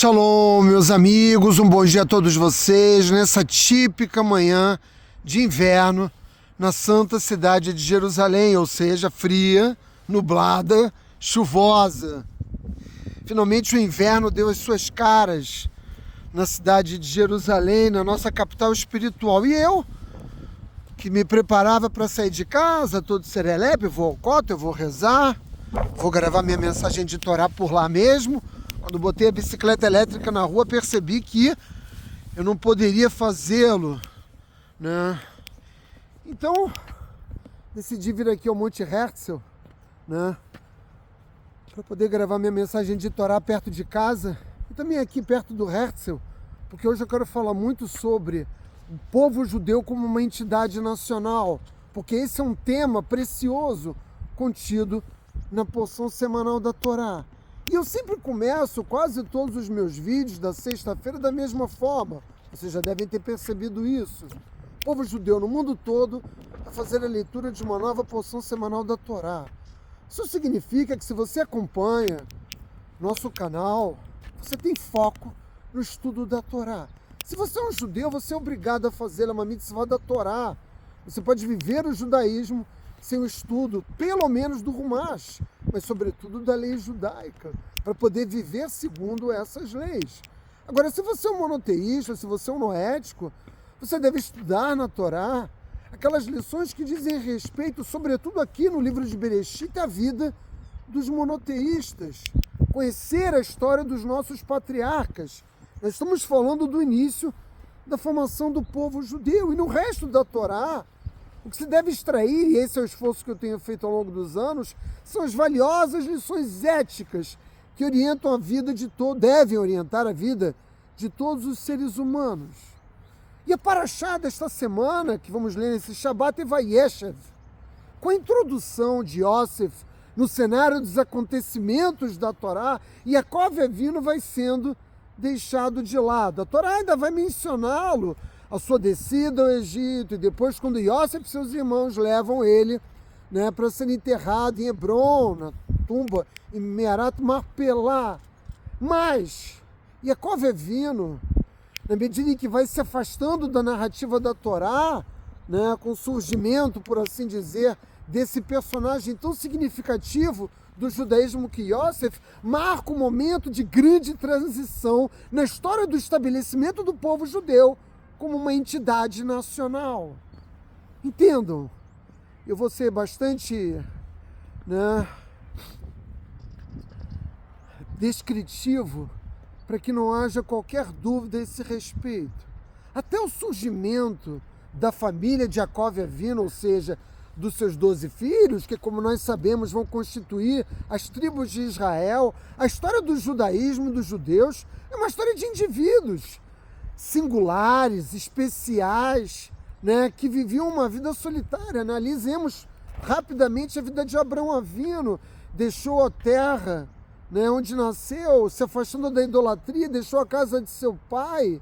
Shalom, meus amigos, um bom dia a todos vocês nessa típica manhã de inverno na santa cidade de Jerusalém, ou seja, fria, nublada, chuvosa. Finalmente o inverno deu as suas caras na cidade de Jerusalém, na nossa capital espiritual. E eu, que me preparava para sair de casa, todo serelepe, vou ao cota, eu vou rezar, vou gravar minha mensagem de Torá por lá mesmo. Quando botei a bicicleta elétrica na rua, percebi que eu não poderia fazê-lo, né? Então, decidi vir aqui ao Monte Herzl, né? Para poder gravar minha mensagem de Torá perto de casa e também aqui perto do Herzl, porque hoje eu quero falar muito sobre o povo judeu como uma entidade nacional, porque esse é um tema precioso contido na porção semanal da Torá. E eu sempre começo quase todos os meus vídeos da sexta-feira da mesma forma. Vocês já devem ter percebido isso. O povo judeu no mundo todo a fazer a leitura de uma nova porção semanal da Torá. Isso significa que se você acompanha nosso canal, você tem foco no estudo da Torá. Se você é um judeu, você é obrigado a fazer uma mitzvah da Torá. Você pode viver o judaísmo sem o estudo, pelo menos do Rumash, mas sobretudo da lei judaica, para poder viver segundo essas leis. Agora, se você é um monoteísta, se você é um noético, você deve estudar na Torá aquelas lições que dizem respeito, sobretudo aqui no livro de Bereshit, à vida dos monoteístas, conhecer a história dos nossos patriarcas. Nós estamos falando do início da formação do povo judeu, e no resto da Torá, o que se deve extrair, e esse é o esforço que eu tenho feito ao longo dos anos, são as valiosas lições éticas que orientam a vida de devem orientar a vida de todos os seres humanos. E a paraxá desta semana, que vamos ler nesse Shabbat, é Vayeshev, com a introdução de Yosef no cenário dos acontecimentos da Torá, e Yaakov Avinu vai sendo deixado de lado. A Torá ainda vai mencioná-lo, a sua descida ao Egito, e depois quando Yosef e seus irmãos levam ele, né, para ser enterrado em Hebron, na tumba em Mearat Marpelá. Mas Yaakov Avinu, na medida em que vai se afastando da narrativa da Torá, né, com o surgimento, por assim dizer, desse personagem tão significativo do judaísmo que Yosef, marca um momento de grande transição na história do estabelecimento do povo judeu como uma entidade nacional. Entendam, eu vou ser bastante, né, descritivo para que não haja qualquer dúvida a esse respeito. Até o surgimento da família de Yaakov Avinu, ou seja, dos seus 12 filhos, que, como nós sabemos, vão constituir as tribos de Israel, a história do judaísmo, dos judeus, é uma história de indivíduos singulares, especiais, né, que viviam uma vida solitária. Analisemos rapidamente a vida de Abraão Avinu. Deixou a terra, né, onde nasceu, se afastando da idolatria, deixou a casa de seu pai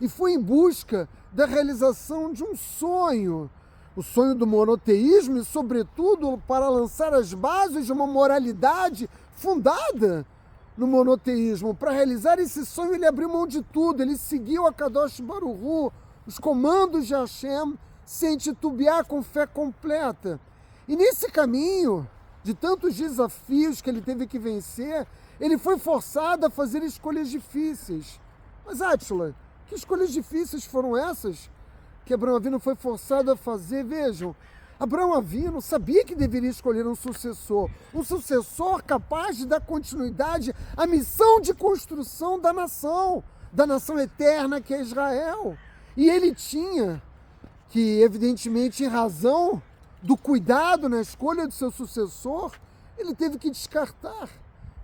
e foi em busca da realização de um sonho, o sonho do monoteísmo, e sobretudo para lançar as bases de uma moralidade fundada no monoteísmo. Para realizar esse sonho, ele abriu mão de tudo, ele seguiu a Kadosh Baruch Hu, os comandos de Hashem, sem titubear, com fé completa. E nesse caminho de tantos desafios que ele teve que vencer, ele foi forçado a fazer escolhas difíceis. Mas, Átila, que escolhas difíceis foram essas que Abraão Avinu foi forçado a fazer? Vejam, Abraão Avinu sabia que deveria escolher um sucessor capaz de dar continuidade à missão de construção da nação eterna que é Israel. E ele tinha que, evidentemente, em razão do cuidado na escolha do seu sucessor, ele teve que descartar,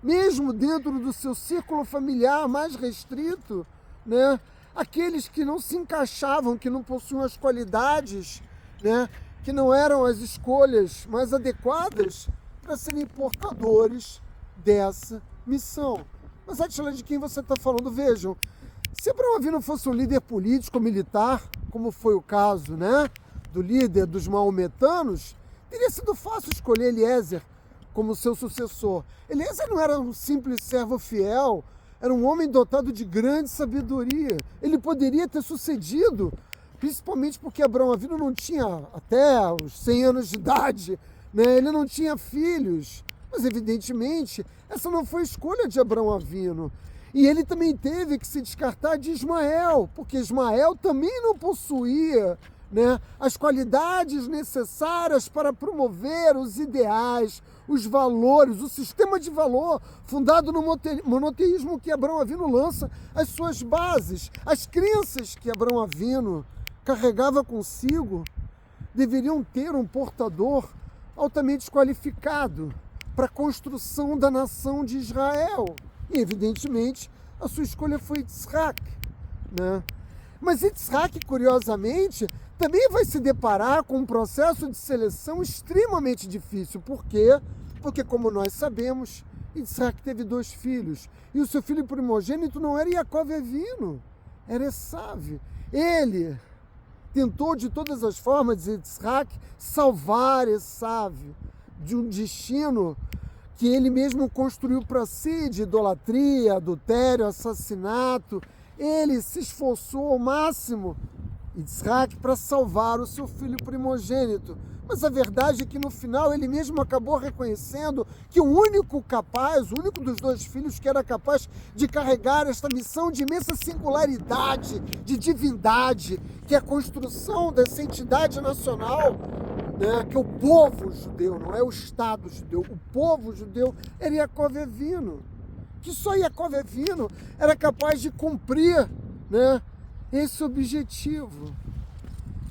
mesmo dentro do seu círculo familiar mais restrito, né, aqueles que não se encaixavam, que não possuíam as qualidades, né, que não eram as escolhas mais adequadas para serem portadores dessa missão. Mas, Átila, de quem você está falando? Vejam, se Abraão Avinu fosse um líder político, militar, como foi o caso, né, do líder dos maometanos, teria sido fácil escolher Eliezer como seu sucessor. Eliezer não era um simples servo fiel, era um homem dotado de grande sabedoria. Ele poderia ter sucedido, principalmente porque Abraão Avinu não tinha até os 100 anos de idade, né? Ele não tinha filhos. Mas, evidentemente, essa não foi a escolha de Abraão Avinu. E ele também teve que se descartar de Ismael, porque Ismael também não possuía, né, as qualidades necessárias para promover os ideais, os valores, o sistema de valor fundado no monoteísmo que Abraão Avinu lança as suas bases. As crenças que Abraão Avinu carregava consigo deveriam ter um portador altamente qualificado para a construção da nação de Israel. E, evidentemente, a sua escolha foi Yitzhak, né? Mas Yitzhak, curiosamente, também vai se deparar com um processo de seleção extremamente difícil. Por quê? Porque, como nós sabemos, Yitzhak teve 2 filhos. E o seu filho primogênito não era Yaakov Avinu, era Esav. Ele tentou de todas as formas, Yitzhak, salvar Esav de um destino que ele mesmo construiu para si, de idolatria, adultério, assassinato. Ele se esforçou ao máximo, Yitzhak, para salvar o seu filho primogênito. Mas a verdade é que no final ele mesmo acabou reconhecendo que o único capaz, o único dos 2 filhos que era capaz de carregar esta missão de imensa singularidade, de divindade, que é a construção dessa entidade nacional, né, que é o povo judeu, não é o Estado judeu, o povo judeu, era Yaakov Avinu. Que só Yaakov Avinu era capaz de cumprir, né, esse objetivo.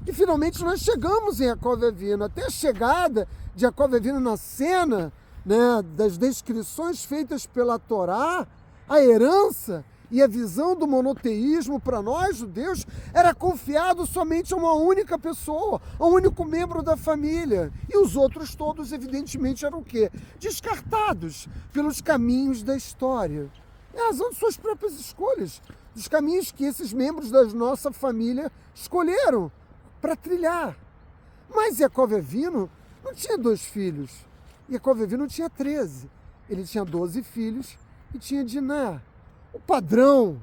E finalmente nós chegamos em Yaakov Avinu, até a chegada de Yaakov Avinu na cena, né, das descrições feitas pela Torá, a herança e a visão do monoteísmo para nós judeus era confiado somente a uma única pessoa, a um único membro da família. E os outros todos, evidentemente, eram o quê? Descartados pelos caminhos da história. É a razão de suas próprias escolhas, dos caminhos que esses membros da nossa família escolheram para trilhar. Mas Yaakov Avinu não tinha 2 filhos. Yaakov Avinu tinha 13. Ele tinha 12 filhos e tinha Diná. O padrão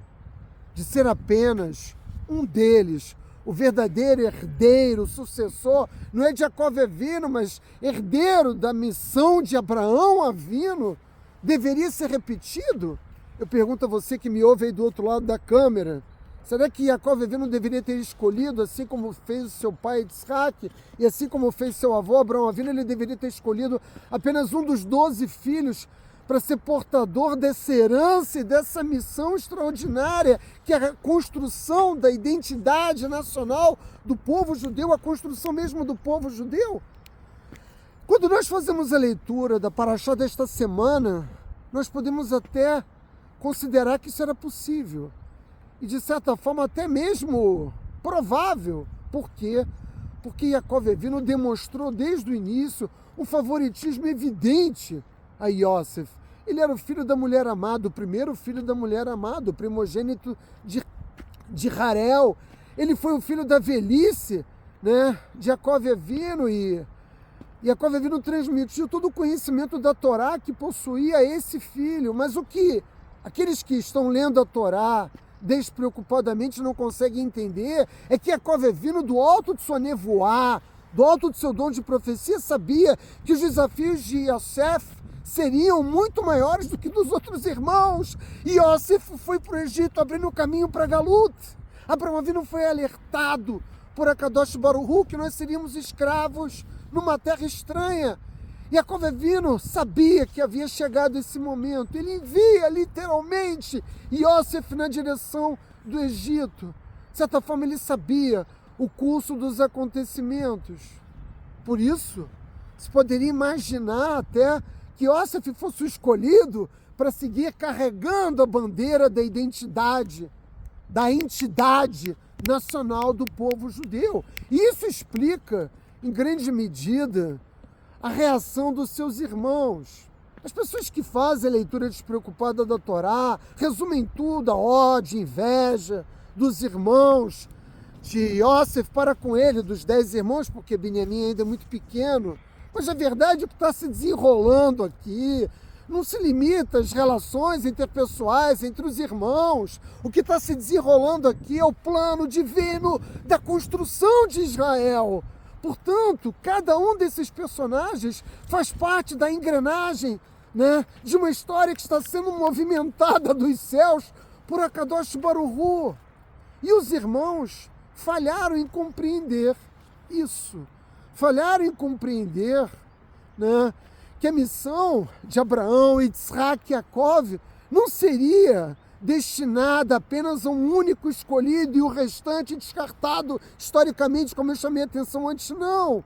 de ser apenas um deles, o verdadeiro herdeiro, sucessor, não é de Yaakov Avinu, mas herdeiro da missão de Abraão Avinu, deveria ser repetido? Eu pergunto a você que me ouve aí do outro lado da câmera, será que Yaakov Avinu deveria ter escolhido, assim como fez o seu pai Yitzhak, e assim como fez seu avô Abraão Avinu, ele deveria ter escolhido apenas um dos 12 filhos para ser portador dessa herança e dessa missão extraordinária, que é a construção da identidade nacional do povo judeu, a construção mesmo do povo judeu? Quando nós fazemos a leitura da Parashá desta semana, nós podemos até considerar que isso era possível. E, de certa forma, até mesmo provável. Por quê? Porque Yaakov Avinu demonstrou desde o início um favoritismo evidente a Yosef. Ele era o filho da mulher amada, o primeiro filho da mulher amada, o primogênito de Harel. Ele foi o filho da velhice, né, de Yaakov Avinu, e Yaakov Avinu transmitiu todo o conhecimento da Torá que possuía esse filho. Mas o que aqueles que estão lendo a Torá despreocupadamente não conseguem entender é que Yaakov Avinu, do alto de sua nevoá, do alto do seu dom de profecia, sabia que os desafios de Yosef seriam muito maiores do que dos outros irmãos. E Yosef foi para o Egito, abrindo o caminho para Galut. Abraão Avinu foi alertado por Akadosh Baruch Hu que nós seríamos escravos numa terra estranha. Yaakov Avinu sabia que havia chegado esse momento. Ele envia literalmente Yosef na direção do Egito. De certa forma, ele sabia o curso dos acontecimentos. Por isso, se poderia imaginar até que Yosef fosse o escolhido para seguir carregando a bandeira da identidade, da entidade nacional do povo judeu. E isso explica, em grande medida, a reação dos seus irmãos. As pessoas que fazem a leitura despreocupada da Torá resumem tudo a ódio, inveja dos irmãos de Yosef para com ele, dos 10 irmãos, porque Benjamim ainda é muito pequeno. Mas a verdade é que está se desenrolando aqui, não se limita às relações interpessoais entre os irmãos. O que está se desenrolando aqui é o plano divino da construção de Israel. Portanto, cada um desses personagens faz parte da engrenagem, né, de uma história que está sendo movimentada dos céus por Akadosh Baruch Hu. E os irmãos falharam em compreender isso. Falharam em compreender, né, que a missão de Abraão, Yitzhak e Yaakov não seria destinada apenas a um único escolhido e o restante descartado historicamente, como eu chamei a atenção antes, não.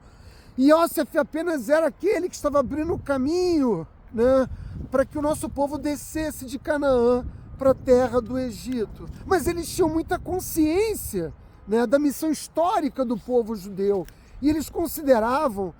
Yosef apenas era aquele que estava abrindo o caminho, né, para que o nosso povo descesse de Canaã para a terra do Egito. Mas eles tinham muita consciência, né, da missão histórica do povo judeu. E eles consideravam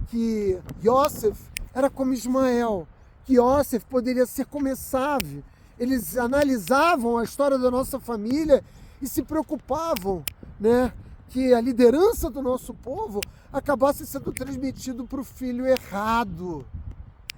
que Yosef era como Ismael, que Yosef poderia ser como Esav. Eles analisavam a história da nossa família e se preocupavam, né, que a liderança do nosso povo acabasse sendo transmitido para o filho errado.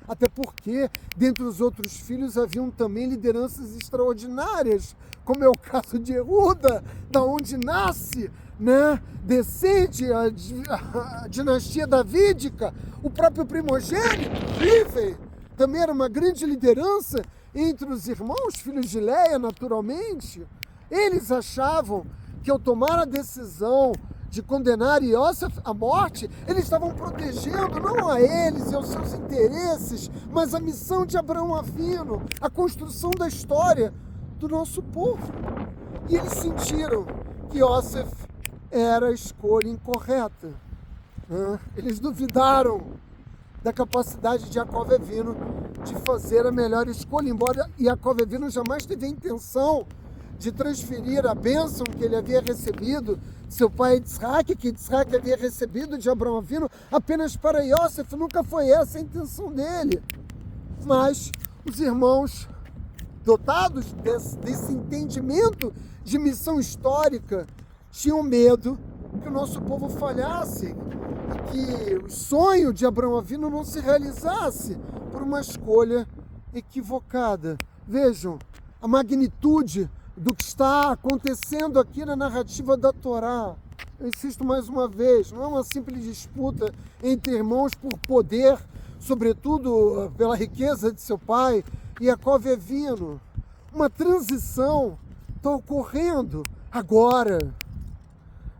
Até porque, dentre os outros filhos, haviam também lideranças extraordinárias, como é o caso de Ehuda, da onde nasce, né, descende a dinastia davídica, o próprio primogênito, Rivei, também era uma grande liderança entre os irmãos, filhos de Leia, naturalmente. Eles achavam que ao tomar a decisão de condenar Yosef à morte, eles estavam protegendo não a eles e aos seus interesses, mas a missão de Abraão Avino, a construção da história do nosso povo. E eles sentiram que Yosef era a escolha incorreta. Eles duvidaram da capacidade de Yaakov Avino de fazer a melhor escolha, embora Yaakov Avino jamais teve a intenção de transferir a bênção que ele havia recebido de seu pai Yitzhak, que Yitzhak havia recebido de Abraão Avino, apenas para Yosef. Nunca foi essa a intenção dele. Mas os irmãos, dotados desse entendimento de missão histórica, tinham medo que o nosso povo falhasse e que o sonho de Abraão Avino não se realizasse por uma escolha equivocada. Vejam a magnitude do que está acontecendo aqui na narrativa da Torá. Eu insisto mais uma vez, não é uma simples disputa entre irmãos por poder, sobretudo pela riqueza de seu pai, e Yaakov Avino. Uma transição está ocorrendo agora.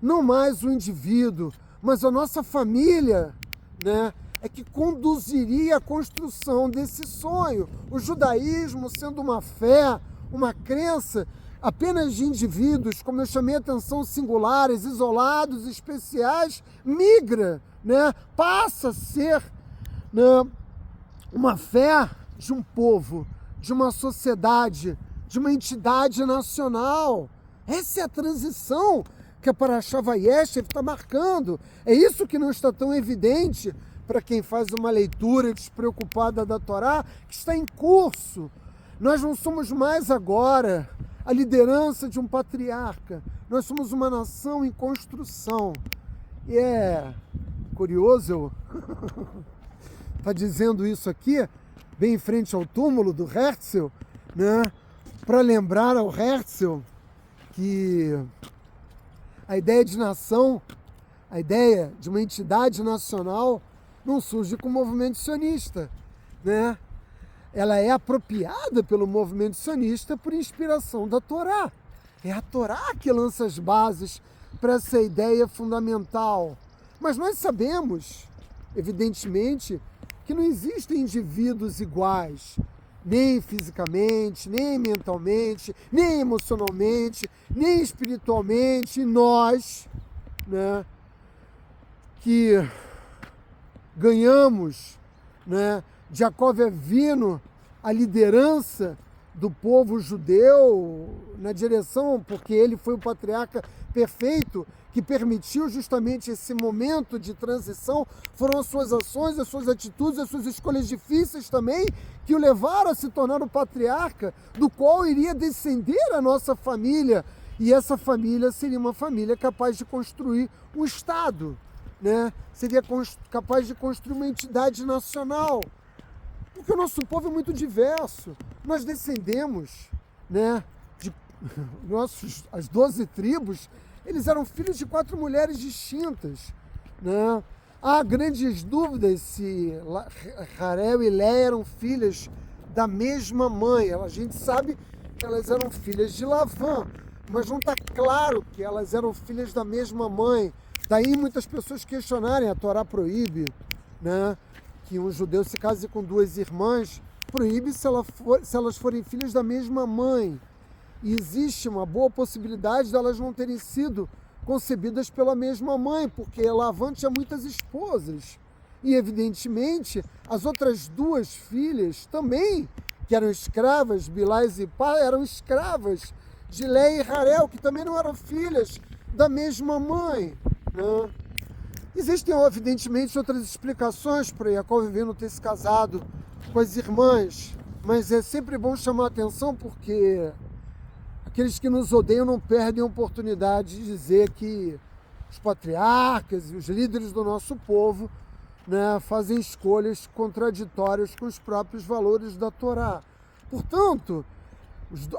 Não mais o indivíduo, mas a nossa família, né, é que conduziria a construção desse sonho. O judaísmo sendo uma fé, uma crença apenas de indivíduos, como eu chamei a atenção, singulares, isolados, especiais, migra, né, passa a ser, né, uma fé de um povo, de uma sociedade, de uma entidade nacional. Essa é a transição que a Parashá Vayeshev está marcando. É isso que não está tão evidente para quem faz uma leitura despreocupada da Torá, que está em curso. Nós não somos mais agora a liderança de um patriarca. Nós somos uma nação em construção. E é curioso eu estar dizendo isso aqui, bem em frente ao túmulo do Herzl, né, para lembrar ao Herzl que a ideia de nação, a ideia de uma entidade nacional não surge com o movimento sionista, né? Ela é apropriada pelo movimento sionista por inspiração da Torá. É a Torá que lança as bases para essa ideia fundamental. Mas nós sabemos, evidentemente, que não existem indivíduos iguais, nem fisicamente, nem mentalmente, nem emocionalmente, nem espiritualmente. Nós, né, que ganhamos, né, de Yaakov Avino a liderança do povo judeu na direção, porque ele foi o patriarca perfeito que permitiu justamente esse momento de transição. Foram as suas ações, as suas atitudes, as suas escolhas difíceis também que o levaram a se tornar o patriarca do qual iria descender a nossa família. E essa família seria uma família capaz de construir um Estado, né? Seria capaz de construir uma entidade nacional. porque o nosso povo é muito diverso. Nós descendemos, né, de as 12 tribos, eles eram filhos de 4 mulheres distintas, né? Há grandes dúvidas se Rarel e Léia eram filhas da mesma mãe. A gente sabe que elas eram filhas de Lavã, mas não está claro que elas eram filhas da mesma mãe. Daí muitas pessoas questionarem, a Torá proíbe, né, que um judeu se case com 2 irmãs, proíbe se elas forem filhas da mesma mãe. E existe uma boa possibilidade de elas não terem sido concebidas pela mesma mãe, porque Lavã tinha muitas esposas. E, evidentemente, as outras 2 filhas também, que eram escravas, Bilhá e Zilpá, eram escravas de Léia e Rarel, que também não eram filhas da mesma mãe, né? Existem, evidentemente, outras explicações para Jacó não ter se casado com as irmãs, mas é sempre bom chamar a atenção porque aqueles que nos odeiam não perdem a oportunidade de dizer que os patriarcas e os líderes do nosso povo, né, fazem escolhas contraditórias com os próprios valores da Torá. Portanto,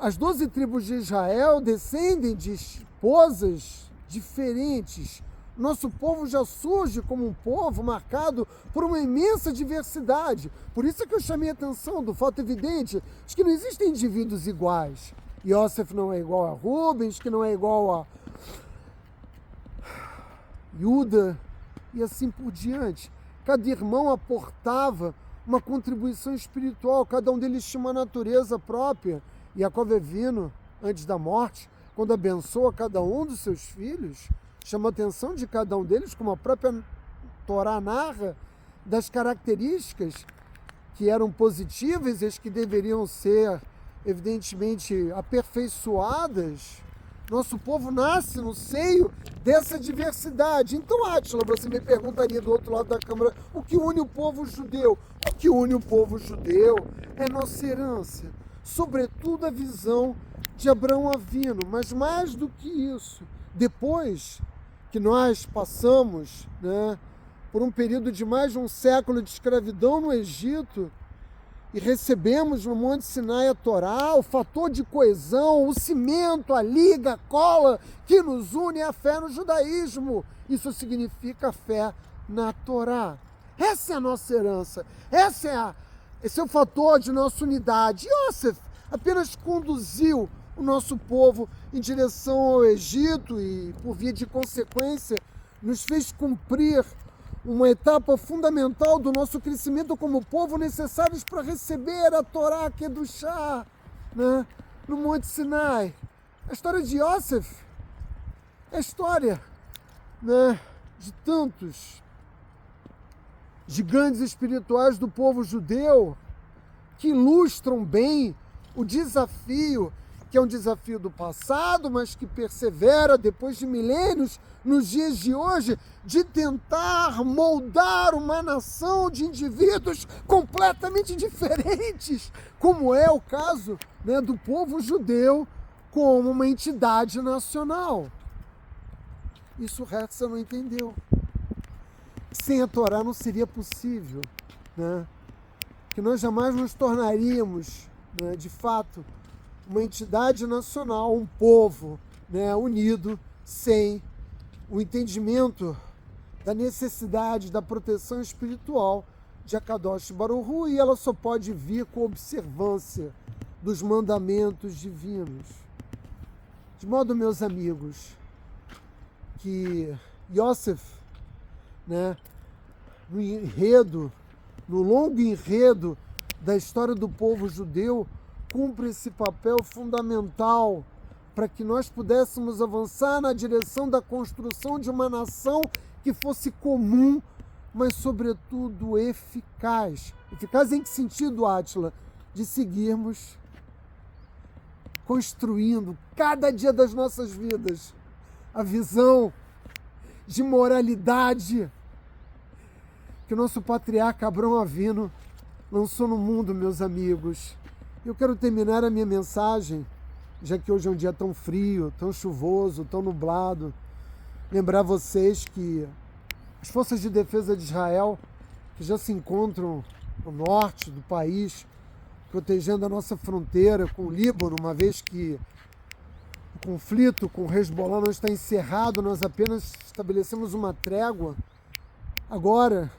as 12 tribos de Israel descendem de esposas diferentes. Nosso povo já surge como um povo marcado por uma imensa diversidade. Por isso é que eu chamei a atenção do fato evidente de que não existem indivíduos iguais. Yosef não é igual a Rubens, que não é igual a Judá, e assim por diante. Cada irmão aportava uma contribuição espiritual, cada um deles tinha uma natureza própria. E Jacó Avinu, antes da morte, quando abençoa cada um dos seus filhos, chama a atenção de cada um deles, como a própria Torá narra, das características que eram positivas e as que deveriam ser, evidentemente, aperfeiçoadas. Nosso povo nasce no seio dessa diversidade. Então, Átila, você me perguntaria do outro lado da câmara, o que une o povo judeu? O que une o povo judeu é nossa herança, sobretudo a visão de Abraão Avinu, mas mais do que isso, depois que nós passamos, né, por um período de mais de um século de escravidão no Egito e recebemos no Monte Sinai a Torá, o fator de coesão, o cimento, a liga, a cola que nos une é a fé no judaísmo. Isso significa a fé na Torá. Essa é a nossa herança, esse é o fator de nossa unidade. Yosef apenas conduziu o nosso povo em direção ao Egito e, por via de consequência, nos fez cumprir uma etapa fundamental do nosso crescimento como povo, necessários para receber a Torá Kedushá, né, no Monte Sinai. A história de Yosef é a história, né, de tantos gigantes espirituais do povo judeu que ilustram bem o desafio, que é um desafio do passado, mas que persevera depois de milênios, nos dias de hoje, de tentar moldar uma nação de indivíduos completamente diferentes, como é o caso, né, do povo judeu como uma entidade nacional. Isso o Herzl não entendeu. Sem a Torá não seria possível, né, que nós jamais nos tornaríamos, né, de fato, uma entidade nacional, um povo, né, unido, sem o entendimento da necessidade da proteção espiritual de Akadosh Baruch Hu, e ela só pode vir com observância dos mandamentos divinos. De modo, meus amigos, que Yosef, né, no enredo, no longo enredo da história do povo judeu, cumpre esse papel fundamental para que nós pudéssemos avançar na direção da construção de uma nação que fosse comum, mas sobretudo eficaz. Eficaz em que sentido, Átila? De seguirmos construindo cada dia das nossas vidas a visão de moralidade que o nosso patriarca Abraão Avinu lançou no mundo, meus amigos. Eu quero terminar a minha mensagem, já que hoje é um dia tão frio, tão chuvoso, tão nublado, lembrar vocês que as forças de defesa de Israel, que já se encontram no norte do país, protegendo a nossa fronteira com o Líbano, uma vez que o conflito com o Hezbollah não está encerrado, nós apenas estabelecemos uma trégua. Agora,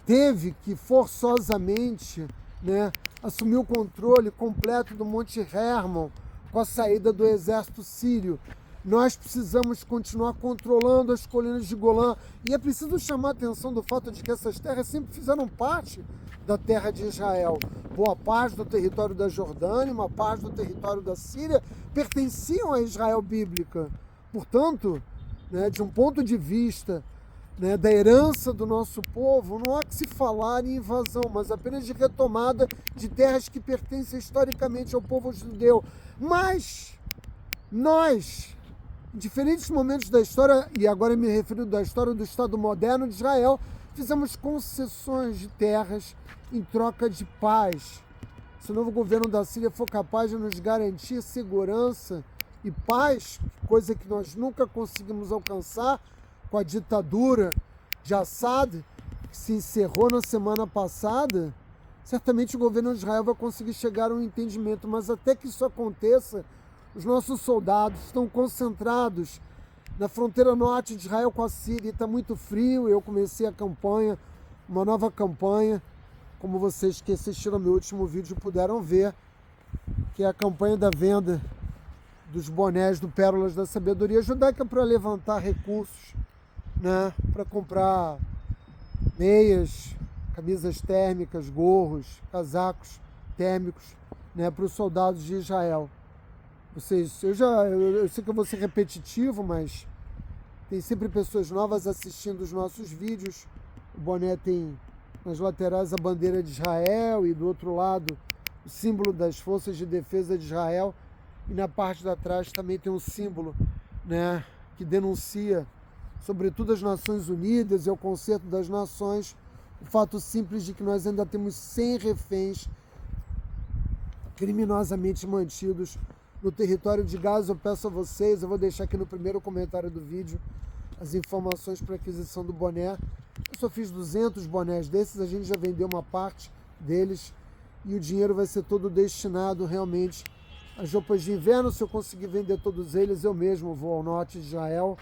teve que forçosamente, né, assumir o controle completo do Monte Hermon com a saída do exército sírio. Nós precisamos continuar controlando as colinas de Golã. E é preciso chamar a atenção do fato de que essas terras sempre fizeram parte da terra de Israel. Boa parte do território da Jordânia, uma parte do território da Síria, pertenciam a Israel bíblica. Portanto, né, de um ponto de vista, né, da herança do nosso povo, não há que se falar em invasão, mas apenas de retomada de terras que pertencem historicamente ao povo judeu. Mas nós, em diferentes momentos da história, e agora me refiro da história do Estado moderno de Israel, fizemos concessões de terras em troca de paz. Se o novo governo da Síria for capaz de nos garantir segurança e paz, coisa que nós nunca conseguimos alcançar com a ditadura de Assad, que se encerrou na semana passada, certamente o governo de Israel vai conseguir chegar a um entendimento, mas até que isso aconteça, os nossos soldados estão concentrados na fronteira norte de Israel com a Síria. Está muito frio, eu comecei a campanha, uma nova campanha, como vocês que assistiram ao meu último vídeo puderam ver, que é a campanha da venda dos bonés do Pérolas da Sabedoria Judaica para levantar recursos, né, para comprar meias, camisas térmicas, gorros, casacos térmicos, né, para os soldados de Israel. Eu sei que eu vou ser repetitivo, mas tem sempre pessoas novas assistindo os nossos vídeos. O boné tem nas laterais a bandeira de Israel e do outro lado o símbolo das forças de defesa de Israel. E na parte de trás também tem um símbolo, né, que denuncia, sobretudo as Nações Unidas e o Concerto das Nações, o fato simples de que nós ainda temos 100 reféns criminosamente mantidos no território de Gaza. Eu peço a vocês, eu vou deixar aqui no primeiro comentário do vídeo as informações para aquisição do boné. Eu só fiz 200 bonés desses, a gente já vendeu uma parte deles e o dinheiro vai ser todo destinado realmente às roupas de inverno. Se eu conseguir vender todos eles, eu mesmo vou ao norte de Israel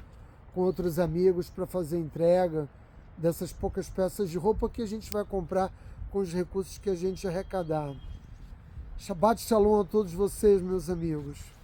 com outros amigos para fazer entrega dessas poucas peças de roupa que a gente vai comprar com os recursos que a gente arrecadar. Shabbat Shalom a todos vocês, meus amigos.